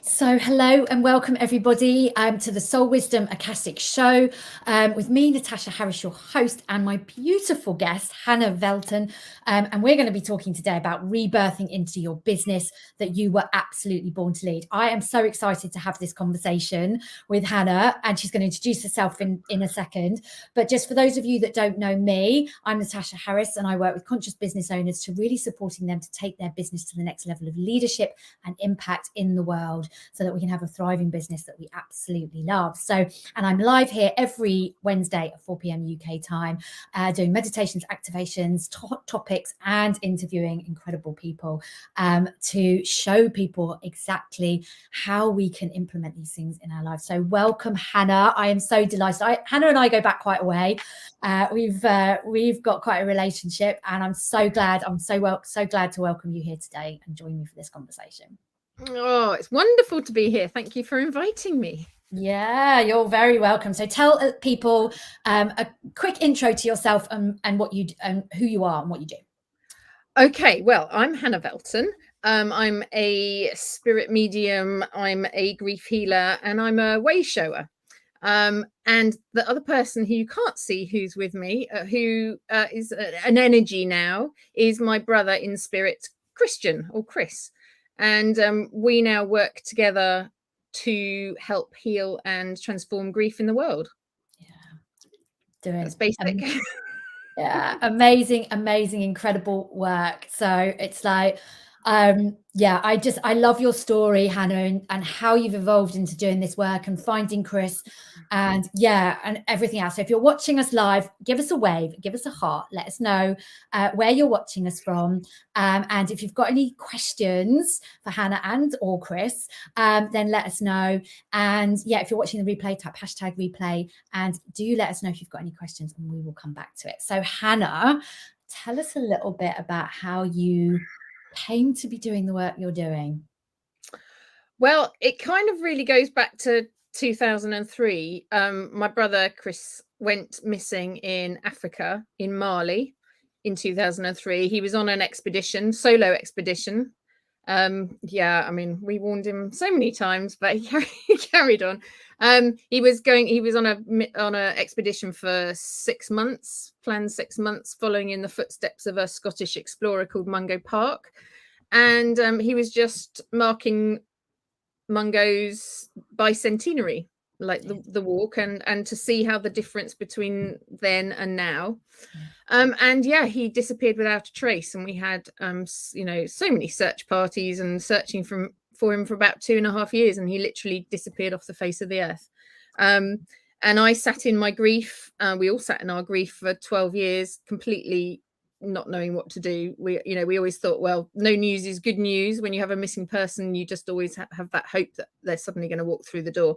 So hello and welcome everybody to the Soul Wisdom Akashic Show with me, Natasha Harris, your host, and my beautiful guest, Hannah Velten. And we're going to be talking today about rebirthing into your business that you were absolutely born to lead. I am so excited to have this conversation with Hannah, and she's going to introduce herself in a second. But just for those of you that don't know me, I'm Natasha Harris, and I work with conscious business owners to really supporting them to take their business to the next level of leadership and impact in the world, so that we can have a thriving business that we absolutely love. So, and I'm live here every Wednesday at 4 p.m. UK time, doing meditations, activations, topics, and interviewing incredible people to show people exactly how we can implement these things in our lives. So welcome, Hannah. I am so delighted. Hannah and I go back quite a way. We've got quite a relationship, and I'm so glad. I'm so glad to welcome you here today and join me for this conversation. Oh, it's wonderful to be here. Thank you for inviting me. Yeah, you're very welcome. So tell people a quick intro to yourself and what you and who you are and what you do. Okay, well, I'm Hannah Velten. I'm a spirit medium, I'm a grief healer, and I'm a way shower. And the other person who you can't see who's with me, who is an energy now, is my brother in spirit, Christian, or Chris. And we now work together to help heal and transform grief in the world. Yeah, That's basic. Yeah, amazing, incredible work. So it's like, I love your story, Hannah, and how you've evolved into doing this work and finding Chris and everything else. So if you're watching us live, give us a wave, give us a heart, let us know where you're watching us from. And if you've got any questions for Hannah and or Chris, then let us know. And if you're watching the replay, type #replay and do let us know if you've got any questions and we will come back to it. So Hannah, tell us a little bit about how you came to be doing the work you're doing. Well, it kind of really goes back to 2003. My brother Chris went missing in Africa, in Mali, in 2003. He was on an expedition, solo expedition. I mean, we warned him so many times, but he carried on. He was on a expedition for 6 months, planned 6 months, following in the footsteps of a Scottish explorer called Mungo Park. And he was just marking Mungo's bicentenary, like the walk, and to see how the difference between then and now. He disappeared without a trace, and we had so many search parties and searching for him for about 2.5 years, and he literally disappeared off the face of the earth. And I sat in my grief. We all sat in our grief for 12 years, completely not knowing what to do. We always thought, well, no news is good news. When you have a missing person, you just always have that hope that they're suddenly going to walk through the door.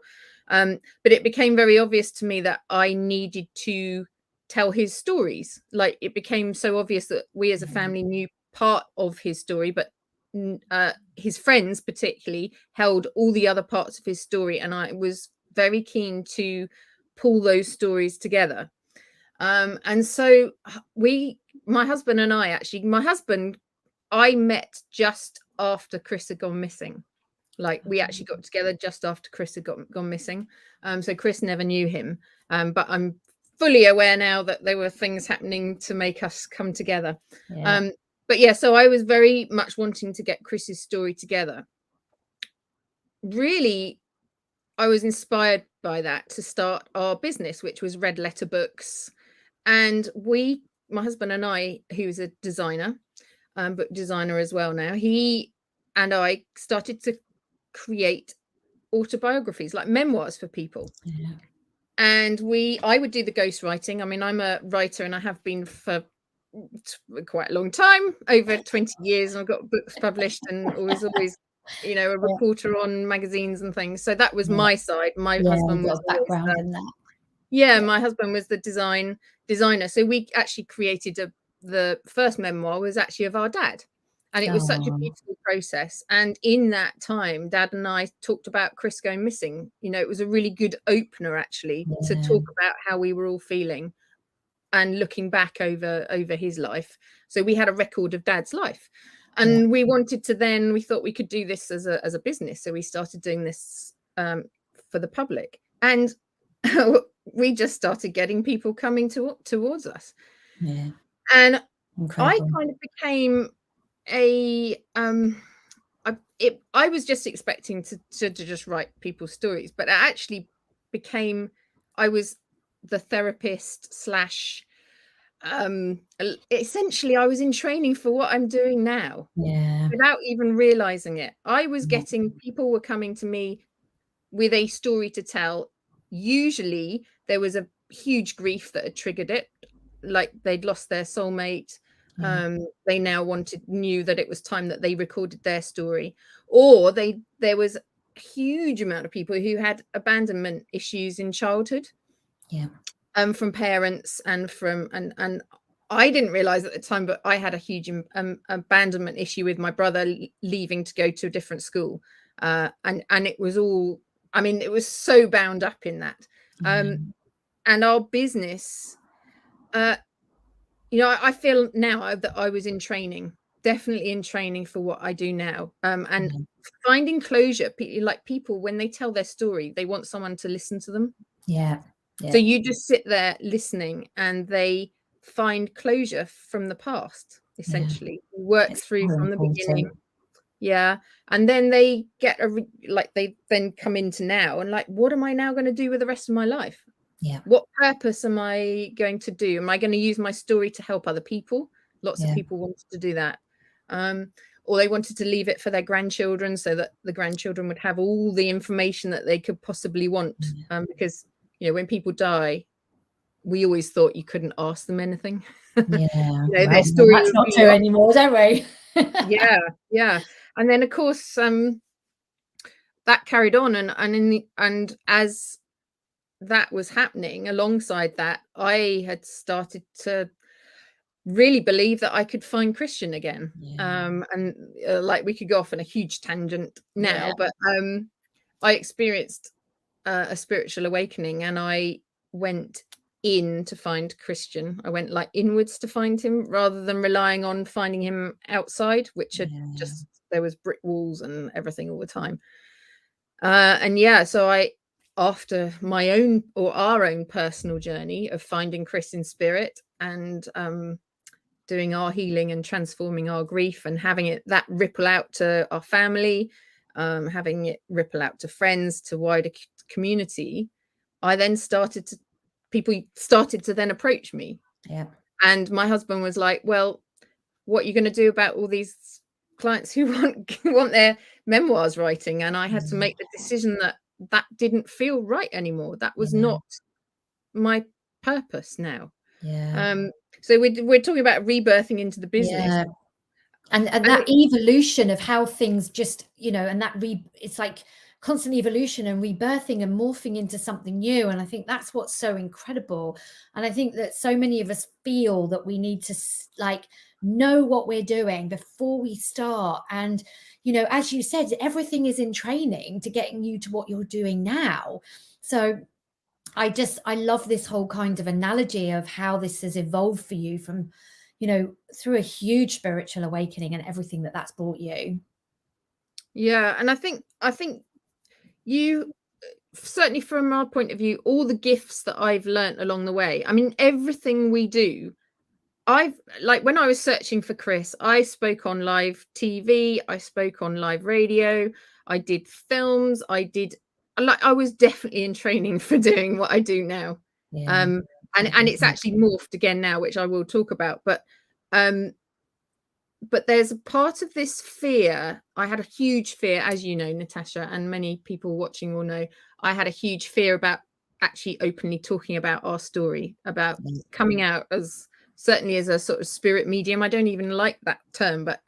But it became very obvious to me that I needed to tell his stories. Like, it became so obvious that we as a family knew part of his story, but his friends particularly held all the other parts of his story, and I was very keen to pull those stories together. And so my husband and I, I met just after Chris had gone missing. Like, we actually got together just after Chris had gone missing. So Chris never knew him. But I'm fully aware now that there were things happening to make us come together. So I was very much wanting to get Chris's story together. Really, I was inspired by that to start our business, which was Red Letter Books. And my husband and I, who's a designer, book designer as well now, he and I started to create autobiographies, like memoirs for people. And I would do the ghostwriting. I mean, I'm a writer, and I have been for quite a long time, over 20 years, and I've got books published, and always a reporter on magazines and things. So that was my side. My husband was background in that. My husband was the designer. So we actually created the first memoir was actually of our dad. And it was such a beautiful process. And in that time, Dad and I talked about Chris going missing. It was a really good opener, actually, to talk about how we were all feeling and looking back over his life. So we had a record of Dad's life. And we wanted to then, we thought we could do this as a business. So we started doing this for the public. And we just started getting people coming towards us. Yeah. And Incredible. I kind of became I was just expecting to just write people's stories, but it actually became, I was the therapist slash essentially I was in training for what I'm doing now. Yeah. Without even realizing it. I was getting, people were coming to me with a story to tell. Usually there was a huge grief that had triggered it, like they'd lost their soulmate. They now knew that it was time that they recorded their story, or there was a huge amount of people who had abandonment issues in childhood, from parents and from and I didn't realize at the time, but I had a huge abandonment issue with my brother leaving to go to a different school, and it was all, I mean, it was so bound up in that. And our business, you know, I feel now that I was in training, definitely in training for what I do now. And finding closure, like people, when they tell their story, they want someone to listen to them. So you just sit there listening and they find closure from the past, essentially. Work it's through from the beginning. And then they get they then come into now and like, what am I now going to do with the rest of my life? What purpose am I going to do? Am I going to use my story to help other people? Lots of people wanted to do that. Or they wanted to leave it for their grandchildren so that the grandchildren would have all the information that they could possibly want. Because, you know, when people die, we always thought you couldn't ask them anything. You know, their story that's not true anymore, don't we? And then of course that carried on, and as that was happening, alongside that, I had started to really believe that I could find Christian again. And like we could go off on a huge tangent now, but I experienced a spiritual awakening, and I went in to find Christian. I went like inwards to find him rather than relying on finding him outside, which had just, there was brick walls and everything all the time. So I, after my own or our own personal journey of finding Chris in spirit and doing our healing and transforming our grief and having it that ripple out to our family, having it ripple out to friends, to wider community, I then people started to then approach me. And my husband was like, well, what are you going to do about all these clients who want their memoirs writing? And I had to make the decision that didn't feel right anymore. That was not my purpose now. So we're talking about rebirthing into the business. And that evolution of how things just, you know, and it's like constant evolution and rebirthing and morphing into something new. And I think that's what's so incredible. And I think that so many of us feel that we need to like know what we're doing before we start. And, you know, as you said, everything is in training to getting you to what you're doing now. So I love this whole kind of analogy of how this has evolved for you from, you know, through a huge spiritual awakening and everything that's brought you. And I think you, certainly from our point of view, all the gifts that I've learned along the way, I mean, everything we do, like when I was searching for Chris, I spoke on live TV, I spoke on live radio, I did films, I was definitely in training for doing what I do now. And it's actually morphed again now, which I will talk about. But there's a part of this fear. I had a huge fear, as you know, Natasha, and many people watching will know, I had a huge fear about actually openly talking about our story, about coming out as, certainly as a sort of spirit medium. I don't even like that term, but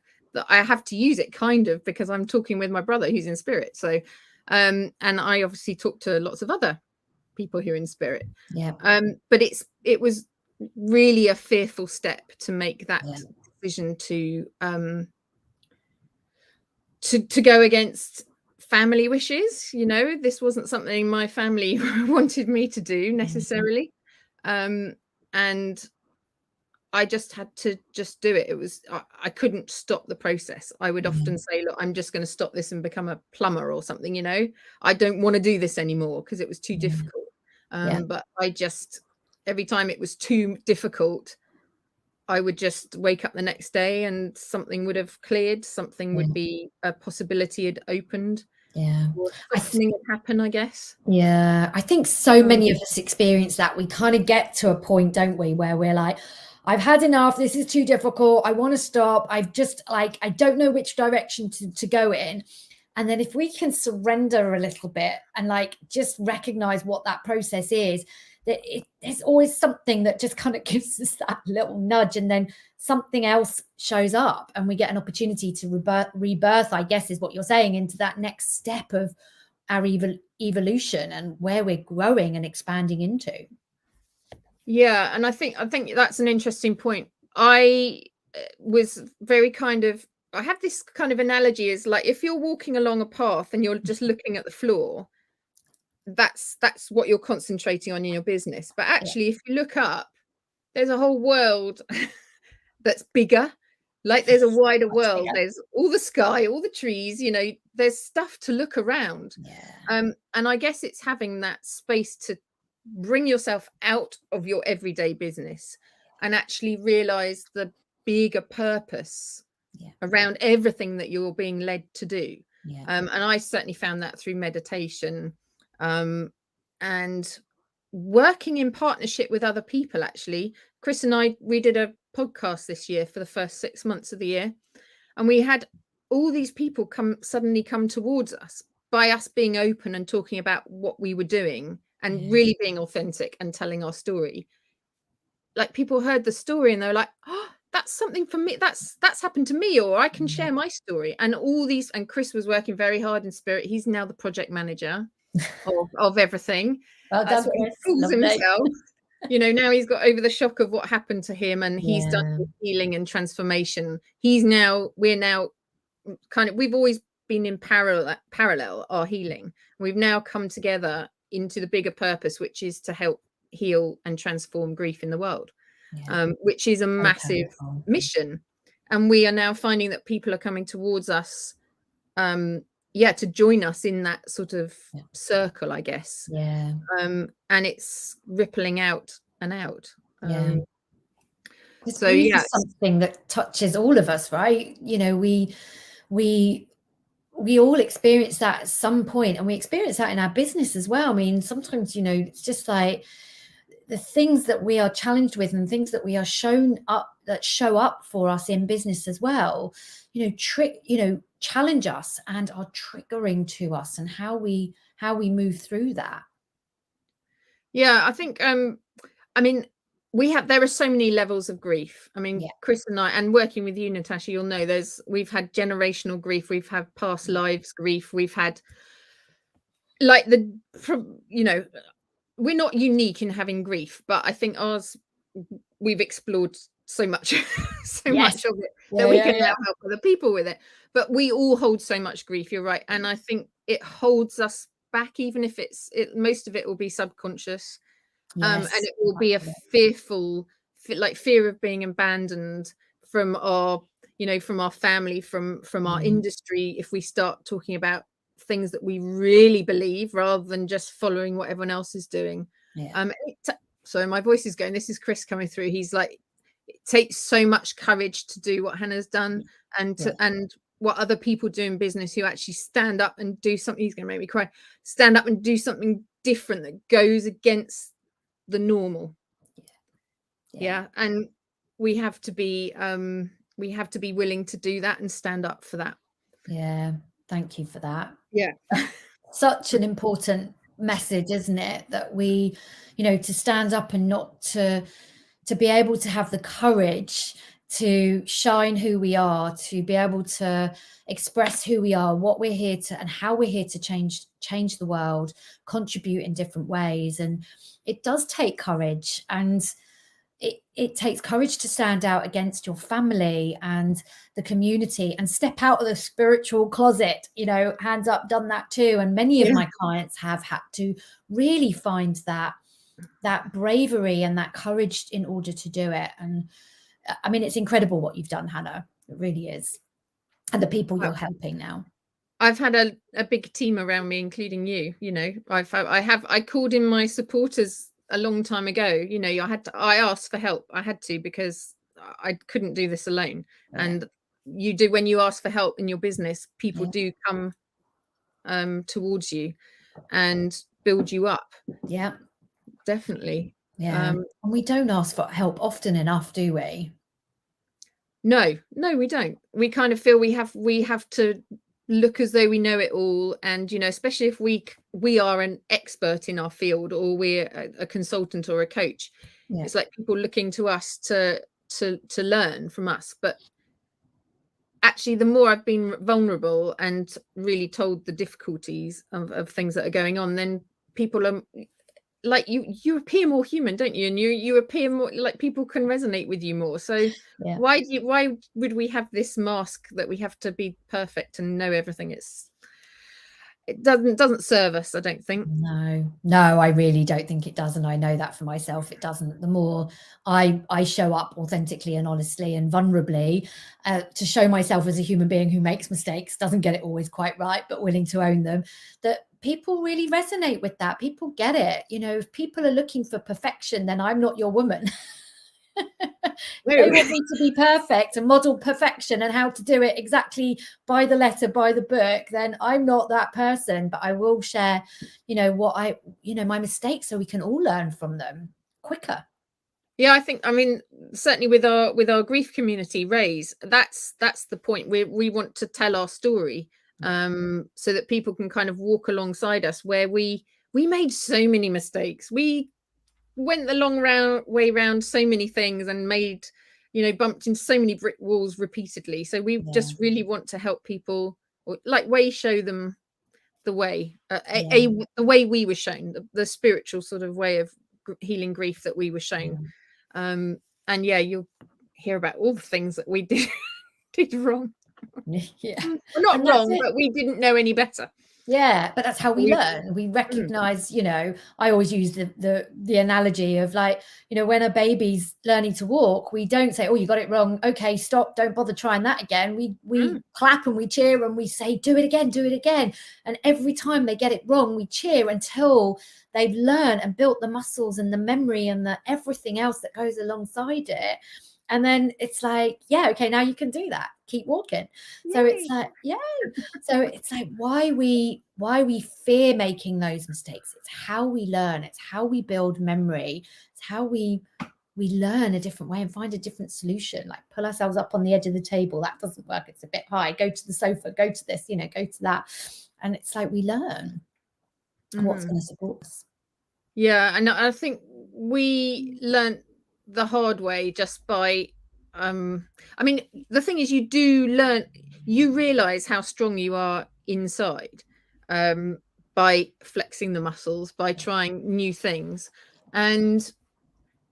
I have to use it kind of because I'm talking with my brother who's in spirit. So, and I obviously talk to lots of other people who are in spirit. But it was really a fearful step to make that decision to go against family wishes. You know, this wasn't something my family wanted me to do necessarily. And I just had to just do it. It was, I couldn't stop the process. I would often say, look, I'm just going to stop this and become a plumber or something, you know, I don't want to do this anymore because it was too difficult. But I just, every time it was too difficult, I would just wake up the next day and something would have cleared, something would be, a possibility had opened. Or something would happen, I guess. I think so many of us experience that. We kind of get to a point, don't we, where we're like, I've had enough, this is too difficult, I want to stop, I've just like, I don't know which direction to go in. And then if we can surrender a little bit and like just recognize what that process is, that there's always something that just kind of gives us that little nudge, and then something else shows up and we get an opportunity to rebirth, I guess is what you're saying, into that next step of our evolution and where we're growing and expanding into. Yeah, and I think that's an interesting point. I was very kind of, I have this kind of analogy is like, if you're walking along a path and you're just looking at the floor, that's what you're concentrating on in your business. But actually, if you look up, there's a whole world that's bigger. Like there's a wider world. There's all the sky, all the trees, you know, there's stuff to look around. And I guess it's having that space to bring yourself out of your everyday business and actually realize the bigger purpose around everything that you're being led to do. And I certainly found that through meditation, and working in partnership with other people. Actually, Chris and I, we did a podcast this year for the first 6 months of the year, and we had all these people suddenly come towards us by us being open and talking about what we were doing and really being authentic and telling our story. Like people heard the story and they were like, oh, that's something for me, that's happened to me, or I can share my story. And all these, and Chris was working very hard in spirit. He's now the project manager of everything. Well done, Chris. He calls himself. You know, now he's got over the shock of what happened to him, and he's done healing and transformation. We're now kind of, we've always been in parallel our healing. We've now come together into the bigger purpose, which is to help heal and transform grief in the world, which is a massive mission. And we are now finding that people are coming towards us, to join us in that sort of circle, I guess. And it's rippling out and out. So it's something that touches all of us, right? You know, we all experience that at some point, and we experience that in our business as well. I mean, sometimes, you know, it's just like the things that we are challenged with and things that we are shown up, that show up for us in business as well, you know, challenge us and are triggering to us, and how we move through that. I think I mean, there are so many levels of grief. I mean, Chris and I, and working with you, Natasha, you'll know we've had generational grief, we've had past lives grief, we've had like you know, we're not unique in having grief, but I think ours, we've explored so much much of it that we can now help other people with it. But we all hold so much grief, you're right. And I think it holds us back, even if most of it will be subconscious. And it will be a fearful, like fear of being abandoned from our, you know, from our family, from our industry, if we start talking about things that we really believe rather than just following what everyone else is doing. So my voice is going, this is Chris coming through. He's like, it takes so much courage to do what Hannah's done, and what other people do in business who actually stand up and do something. He's going to make me cry. Stand up and do something different that goes against the normal. And we have to be willing to do that and stand up for that. Thank you for that. Such an important message, isn't it, that we, you know, to stand up and not to be able to have the courage to shine who we are, to be able to express who we are, what we're here to, and how we're here to change the world, contribute in different ways. And it does take courage, and it takes courage to stand out against your family and the community and step out of the spiritual closet. You know, hands up, done that too. And many of my clients have had to really find that bravery and that courage in order to do it. And I mean, it's incredible what you've done, Hannah. It really is. And the people you're helping now. I've had a big team around me, including you. You know, I called in my supporters a long time ago. You know, I asked for help. I had to, because I couldn't do this alone. Yeah. And you do, when you ask for help in your business, people do come towards you and build you up. Yeah, definitely. Yeah. And we don't ask for help often enough, do we? No, we don't. We kind of feel we have to look as though we know it all. And, you know, especially if we are an expert in our field, or we're a consultant or a coach, it's like people looking to us to learn from us. But actually, the more I've been vulnerable and really told the difficulties of things that are going on, then people are like, you appear more human, don't you? And you appear more like people can resonate with you more. So why would we have this mask that we have to be perfect and know everything? It doesn't serve us, I don't think. No, I really don't think it does. And I know that for myself, it doesn't. The more I show up authentically and honestly and vulnerably to show myself as a human being who makes mistakes, doesn't get it always quite right, but willing to own them, that people really resonate with that. People get it. You know, if people are looking for perfection, then I'm not your woman. They want me to be perfect and model perfection and how to do it exactly by the letter, by the book, then I'm not that person. But I will share, you know, my mistakes, so we can all learn from them quicker. Yeah, I mean, certainly with our grief community, Raise, that's the point. We want to tell our story, so that people can kind of walk alongside us, where we made so many mistakes. We went the long way round so many things and made, you know, bumped into so many brick walls repeatedly. So we just really want to help people, or like show them the way, the way we were shown, the spiritual sort of way of healing grief that we were shown. And you'll hear about all the things that we did wrong. Well, not wrong, but we didn't know any better. Yeah, but that's how we learn. We recognize, you know, I always use the analogy of, like, you know, when a baby's learning to walk, we don't say, oh, you got it wrong, okay, stop, don't bother trying that again. We clap and we cheer and we say, do it again. And every time they get it wrong, we cheer until they've learned and built the muscles and the memory and the everything else that goes alongside it. And then it's like, yeah, okay, now you can do that. Keep walking. Yay. So it's like, so it's like why we fear making those mistakes. It's how we learn. It's how we build memory. It's how we learn a different way and find a different solution. Like, pull ourselves up on the edge of the table. That doesn't work. It's a bit high. Go to the sofa. Go to this. You know, go to that. And it's like we learn what's going to support us. Yeah, and I think we learned the hard way just by I mean, the thing is, you realize how strong you are inside by flexing the muscles, by trying new things, and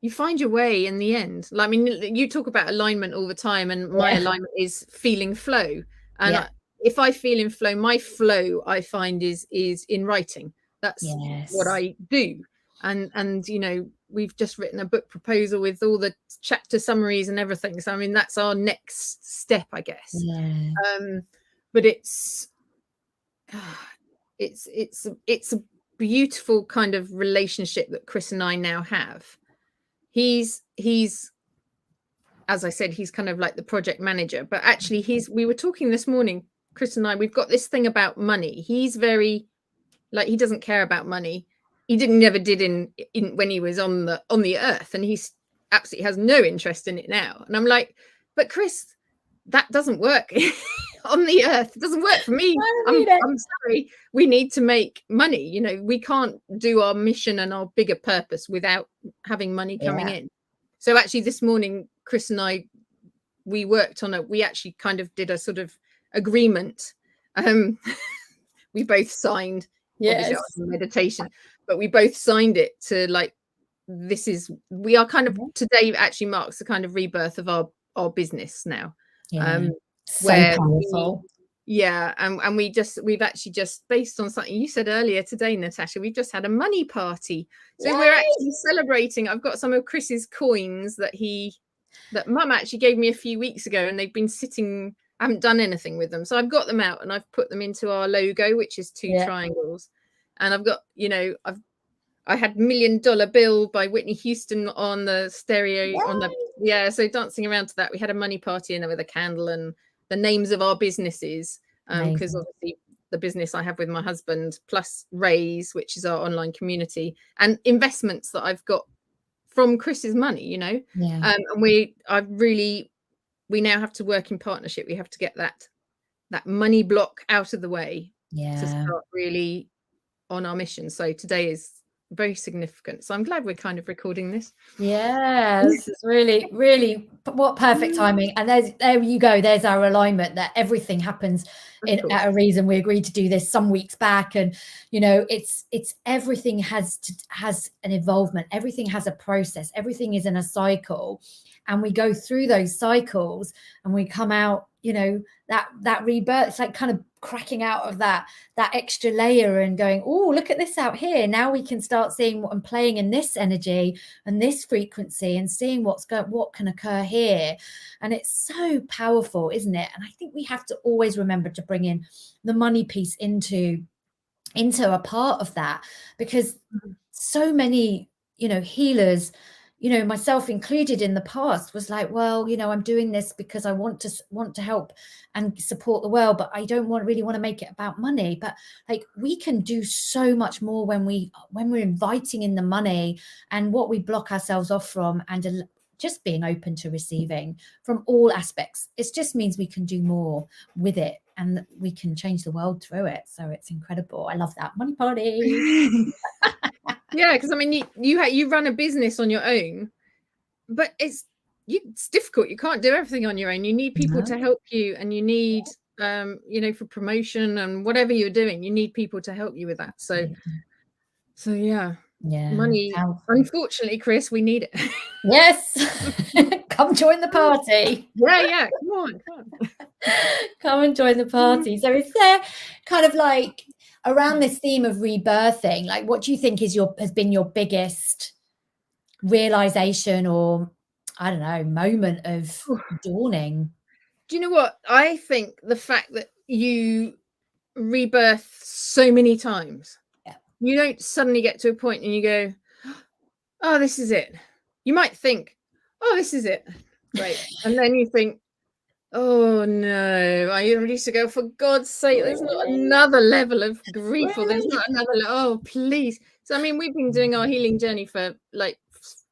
you find your way in the end. I mean, you talk about alignment all the time, and my alignment is feeling flow. And if I feel in flow, my flow, I find, is in writing. That's what I do. And you know, we've just written a book proposal with all the chapter summaries and everything. So I mean, that's our next step, I guess. But it's a beautiful kind of relationship that Chris and I now have. He's as I said, he's kind of like the project manager, but actually we were talking this morning, Chris and I, we've got this thing about money. He's very, like, he doesn't care about money. He never did in when he was on the earth, and he's absolutely has no interest in it now. And I'm like, but Chris, that doesn't work on the earth. It doesn't work for me. I'm sorry. We need to make money. You know, we can't do our mission and our bigger purpose without having money coming in. So actually this morning, Chris and I, we actually kind of did a sort of agreement. We both signed, obviously meditation, but we both signed it to, like, we are kind of, today actually marks the kind of rebirth of our business now. So powerful. And we've actually just, based on something you said earlier today, Natasha, we've just had a money party. So we're actually celebrating. I've got some of Chris's coins that he that Mum actually gave me a few weeks ago, and they've been sitting. I haven't done anything with them, so I've got them out and I've put them into our logo, which is two triangles. And I've got, I had $1 Million Bill by Whitney Houston on the stereo. So dancing around to that, we had a money party in there with a candle and the names of our businesses, because obviously the business I have with my husband, plus Raise, which is our online community, and investments that I've got from Chris's money, and we now have to work in partnership. We have to get that money block out of the way to start really on our mission. So today is very significant. So I'm glad we're kind of recording this. Yes, it's really, really, what perfect timing. And there you go. There's our alignment that everything happens at a reason. We agreed to do this some weeks back, and it's everything has an involvement. Everything has a process. Everything is in a cycle, and we go through those cycles and we come out, that rebirth. It's like kind of cracking out of that extra layer and going, oh, look at this out here. Now we can start seeing what I'm playing in this energy and this frequency and seeing what can occur here. And it's so powerful, isn't it? And I think we have to always remember to bring in the money piece into a part of that, because so many, healers, myself included in the past, was like, well, I'm doing this because I want to help and support the world, but I don't really want to make it about money. But like, we can do so much more when we're inviting in the money and what we block ourselves off from, and just being open to receiving from all aspects. It just means we can do more with it, and we can change the world through it. So it's incredible. I love that. Money party. Yeah, because I mean, you run a business on your own, but it's difficult. You can't do everything on your own. You need people to help you, and you need, for promotion and whatever you're doing, you need people to help you with that. So yeah, money. Unfortunately, Chris, we need it. Yes, come join the party. Yeah, come on. Come and join the party. So is there kind of like, around this theme of rebirthing, like, what do you think has been your biggest realization, or I don't know, moment of dawning? Do you know what? I think the fact that you rebirth so many times, you don't suddenly get to a point and you go, oh, this is it. You might think, oh, this is it. Right. And then you think, oh no, I used to go, for God's sake, there's not another level of grief, or there's not another, oh, please. So, I mean, we've been doing our healing journey for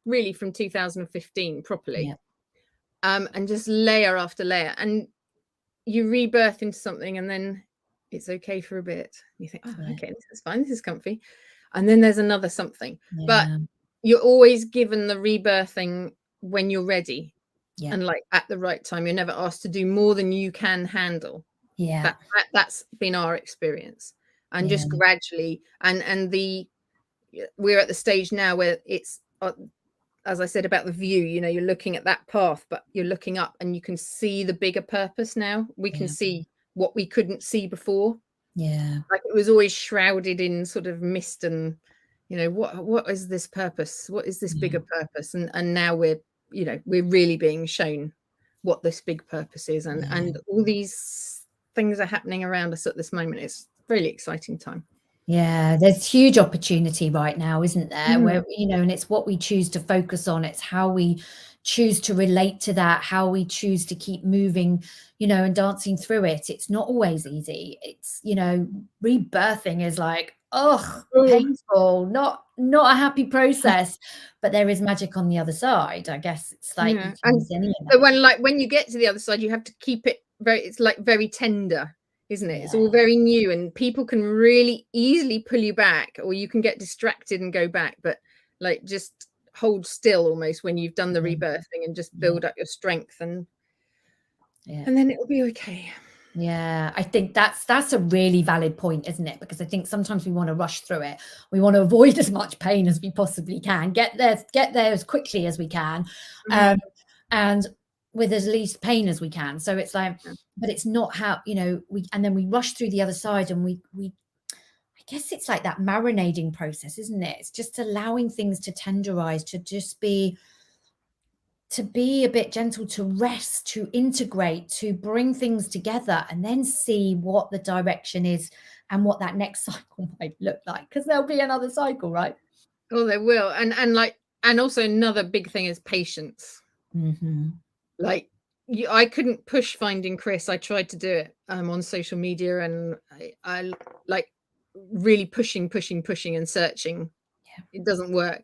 really from 2015 properly, and just layer after layer, and you rebirth into something, and then it's okay for a bit. You think, oh, okay, this is fine, this is comfy. And then there's another something, but you're always given the rebirthing when you're ready. And at the right time. You're never asked to do more than you can handle. That's been our experience. And just gradually, and we're at the stage now where it's, as I said about the view, you're looking at that path, but you're looking up and you can see the bigger purpose now. We can see what we couldn't see before. Like, it was always shrouded in sort of mist, and what is this purpose? What is this bigger purpose? And now we're really being shown what this big purpose is, and all these things are happening around us at this moment. It's a really exciting time. Yeah, there's huge opportunity right now, isn't there? Where, and it's what we choose to focus on. It's how we choose to relate to that, how we choose to keep moving, and dancing through it. It's not always easy. It's, rebirthing is like, painful, not a happy process, but there is magic on the other side. I guess it's like, when you get to the other side, you have to keep it very tender, isn't it? It's all very new, and people can really easily pull you back, or you can get distracted and go back, but just hold still almost when you've done the rebirthing, and just build up your strength, and then it'll be okay. I think that's a really valid point, isn't it? Because I think sometimes we want to rush through it. We want to avoid as much pain as we possibly can, get there as quickly as we can, and with as least pain as we can. So it's like, but it's not how, and then we rush through the other side, and we I guess it's like that marinating process, isn't it? It's just allowing things to tenderize, to just be be a bit gentle, to rest, to integrate, to bring things together, and then see what the direction is and what that next cycle might look like, because there'll be another cycle, right? Oh, there will. And also another big thing is patience. Like, I couldn't push finding Chris. I tried to do it on social media, and I like really pushing and searching. It doesn't work.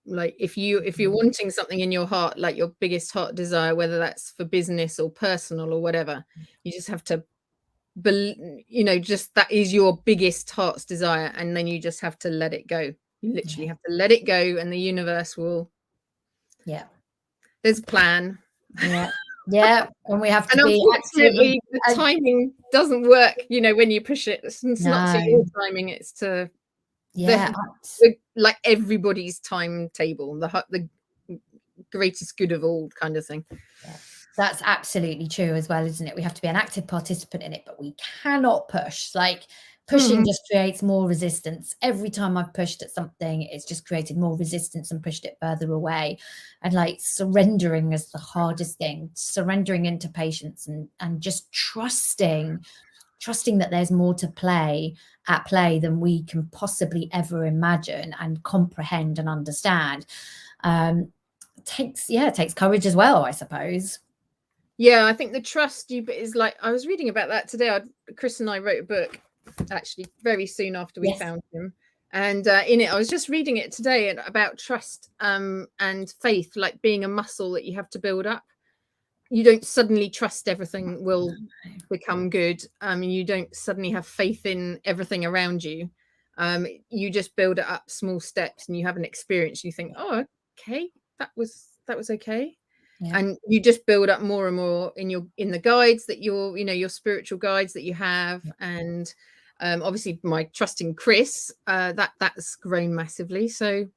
Like, if you're wanting something in your heart, like your biggest heart desire, whether that's for business or personal or whatever, you just have to just that is your biggest heart's desire, and then you just have to let it go. You literally have to let it go, and the universe will. There's a plan. And we have to be unfortunately the timing doesn't work, when you push it. It's not to your timing, it's to like everybody's timetable, the greatest good of all kind of thing. That's absolutely true as well, isn't it? We have to be an active participant in it, but we cannot push. Like, pushing just creates more resistance. Every time I've pushed at something, it's just created more resistance and pushed it further away. And like, surrendering is the hardest thing, surrendering into patience and just trusting that there's more to at play than we can possibly ever imagine and comprehend and understand. It takes courage as well, I suppose. Yeah, I think the trust is like, I was reading about that today. Chris and I wrote a book actually very soon after we found him, and in it I was just reading it today about trust and faith, like being a muscle that you have to build up. You don't suddenly trust everything will become good. You don't suddenly have faith in everything around you. You just build it up, small steps, and you have an experience. You think, oh, okay, that was okay. And you just build up more and more in the guides that your spiritual guides that you have. And obviously my trust in Chris, that's grown massively. So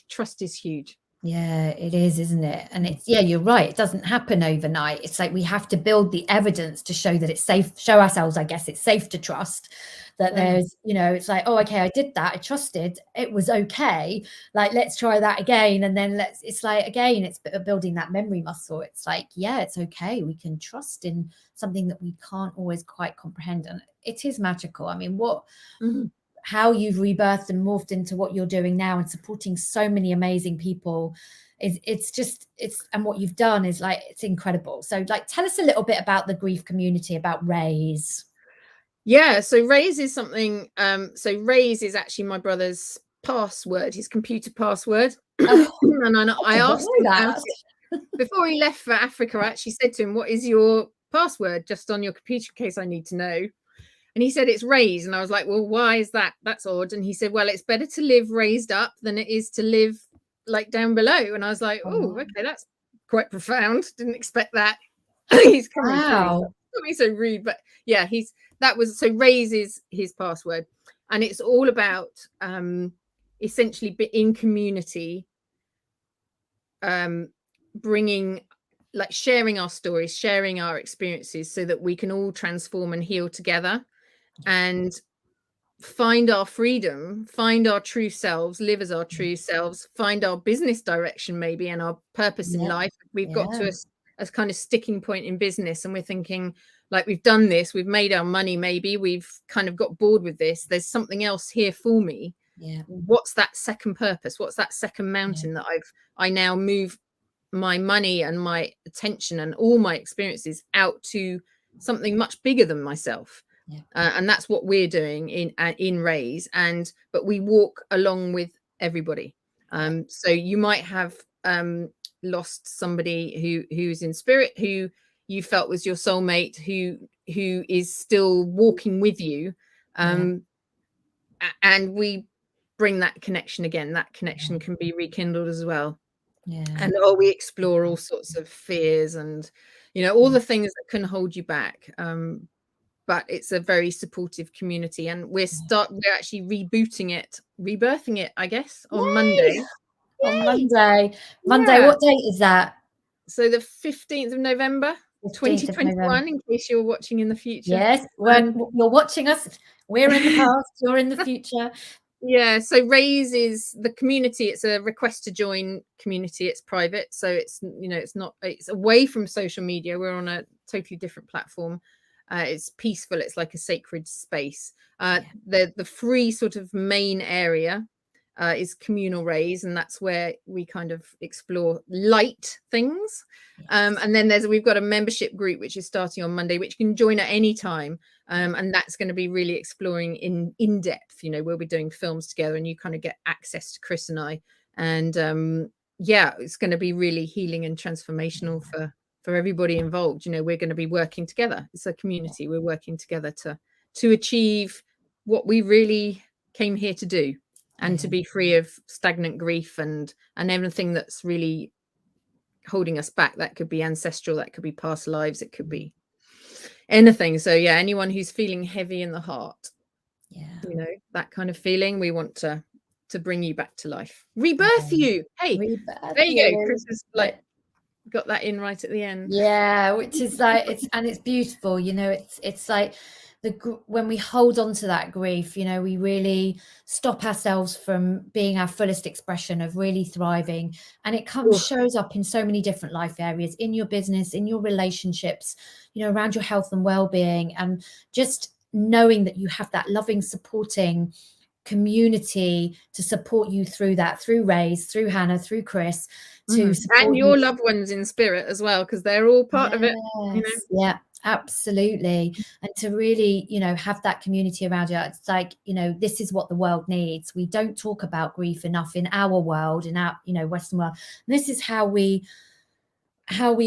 trust is huge. Yeah, it is, isn't it? And it's, you're right. It doesn't happen overnight. It's like we have to build the evidence to show that it's safe, show ourselves, I guess, it's safe to trust that there's, it's like, oh, okay, I did that. I trusted, it was okay. Like, let's try that again. And then it's like, again, it's building that memory muscle. It's like, it's okay. We can trust in something that we can't always quite comprehend. And it is magical. I mean, how you've rebirthed and morphed into what you're doing now and supporting so many amazing people and what you've done is like, it's incredible. So like, tell us a little bit about the grief community, about Raise. So Raise is something, so Raise is actually my brother's password, his computer password. And I asked him about it before he left for Africa. I actually said to him, what is your password just on your computer in case I need to know? And he said, it's Raise. And I was like, well, why is that? That's odd. And he said, well, it's better to live raised up than it is to live like down below. And I was like, oh, okay, that's quite profound. Didn't expect that. He's coming through. Don't be so rude. But yeah, so Raise is his password. And it's all about essentially in community, bringing, like, sharing our stories, sharing our experiences so that we can all transform and heal together and find our freedom, find our true selves, live as our true selves, find our business direction maybe and our purpose in life. We've got to a kind of sticking point in business, and we're thinking, like, we've done this, we've made our money, maybe we've kind of got bored with this, there's something else here for me. What's that second purpose? What's that second mountain that I now move my money and my attention and all my experiences out to something much bigger than myself? And that's what we're doing in Raise. But we walk along with everybody. So you might have lost somebody who's in spirit, who you felt was your soulmate, who is still walking with you, and we bring that connection again. That connection can be rekindled as well. And we explore all sorts of fears and all the things that can hold you back. But it's a very supportive community, and we're actually rebirthing it, I guess, on Monday. Monday, what date is that? So the 15th of November, 2021, in case you're watching in the future. Yes, when you're watching us, we're in the past, you're in the future. Yeah, so Raise is the community. It's a request to join community. It's private, so it's, you know, it's away from social media. We're on a totally different platform. It's peaceful. It's like a sacred space. The free sort of main area is communal Raise, and that's where we kind of explore light things. And then we've got a membership group which is starting on Monday, which you can join at any time. And that's going to be really exploring in depth. You know, we'll be doing films together, and you kind of get access to Chris and I. And yeah, it's going to be really healing and transformational for everybody involved. You know, we're going to be working together. It's a community. We're working together to achieve what we really came here to do, and to be free of stagnant grief and everything that's really holding us back. That could be ancestral, that could be past lives, it could be anything. So yeah, anyone who's feeling heavy in the heart, you know, that kind of feeling, we want to bring you back to life, rebirth you. Hey, rebirth there you go. Chris has like got that in right at the end. Yeah, which is like, it's beautiful. You know, it's like when we hold on to that grief, you know, we really stop ourselves from being our fullest expression of really thriving. And it shows up in so many different life areas, in your business, in your relationships, you know, around your health and well-being, and just knowing that you have that loving, supporting community to support you through that, through Raise, through Hannah, through Chris, to support and your loved ones in spirit as well, because they're all part of it, you know? Yeah, absolutely. And to really, you know, have that community around you. It's like, you know, this is what the world needs. We don't talk about grief enough in our world, in our, you know, Western world. And this is how we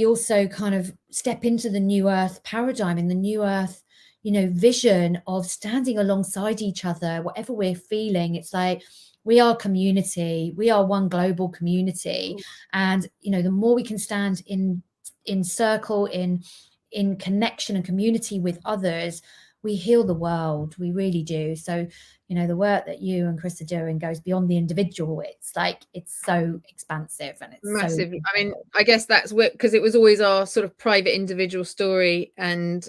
also kind of step into the new earth paradigm, in the new earth, you know, vision of standing alongside each other, whatever we're feeling. It's like, we are community. We are one global community. And, you know, the more we can stand in circle, in connection and community with others, we heal the world. We really do. So, you know, the work that you and Chris are doing goes beyond the individual. It's like, it's so expansive and it's massive. So I mean, I guess that's what, because it was always our sort of private individual story, and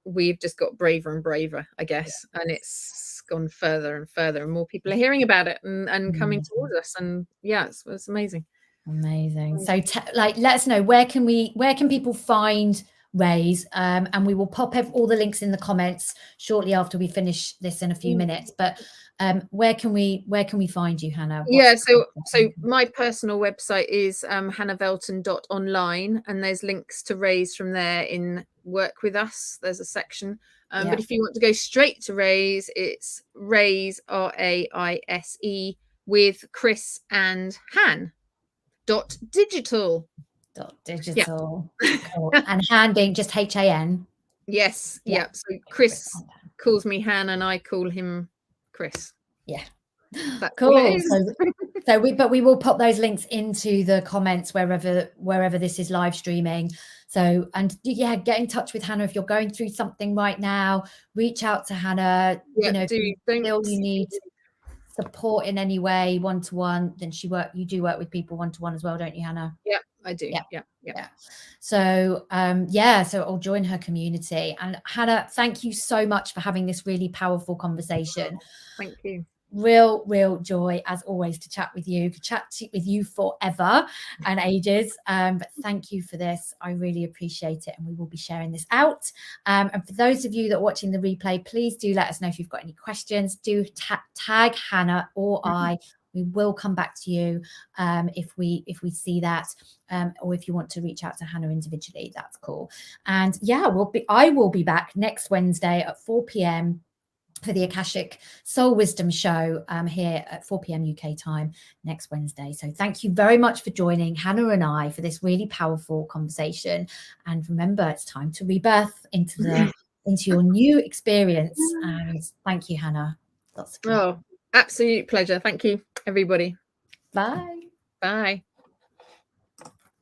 we've just got braver and braver, I guess. And it's gone further and further, and more people are hearing about it and coming towards us. And yeah, it's amazing. So like, let us know, where can people find Raise, and we will pop all the links in the comments shortly after we finish this in a few minutes. But where can we find you, Hannah? Yeah, so my personal website is hannahvelten.online, and there's links to Raise from there. In Work With Us, there's a section. But if you want to go straight to Raise, it's Raise, RAISE, with Chris and Han .digital. Digital. Yeah. Cool. And Han being just HAN. Yes. Yeah. So Chris calls me Han, and I call him Chris. Yeah. That's cool. But we will pop those links into the comments wherever this is live streaming. So, and yeah, get in touch with Hannah if you're going through something right now. Reach out to Hannah. Yeah, you know, if you feel you need support in any way, one-to-one, then you do work with people one-to-one as well, don't you, Hannah? Yeah, I do. Yeah. So so I'll join her community. And Hannah, thank you so much for having this really powerful conversation. Thank you. Real joy, as always, to chat with you. Could chat with you forever and ages, but thank you for this. I really appreciate it, and we will be sharing this out. And for those of you that are watching the replay, please do let us know if you've got any questions. Do tag Hannah or I. We will come back to you if we see that, or if you want to reach out to Hannah individually, that's cool. And yeah, I will be back next Wednesday at 4 p.m. for the Akashic Soul Wisdom Show here at 4 p.m. UK time next Wednesday. So thank you very much for joining Hannah and I for this really powerful conversation. And remember, it's time to rebirth into your new experience. And thank you, Hannah. Lots of fun. Oh, absolute pleasure. Thank you, everybody. Bye. Bye.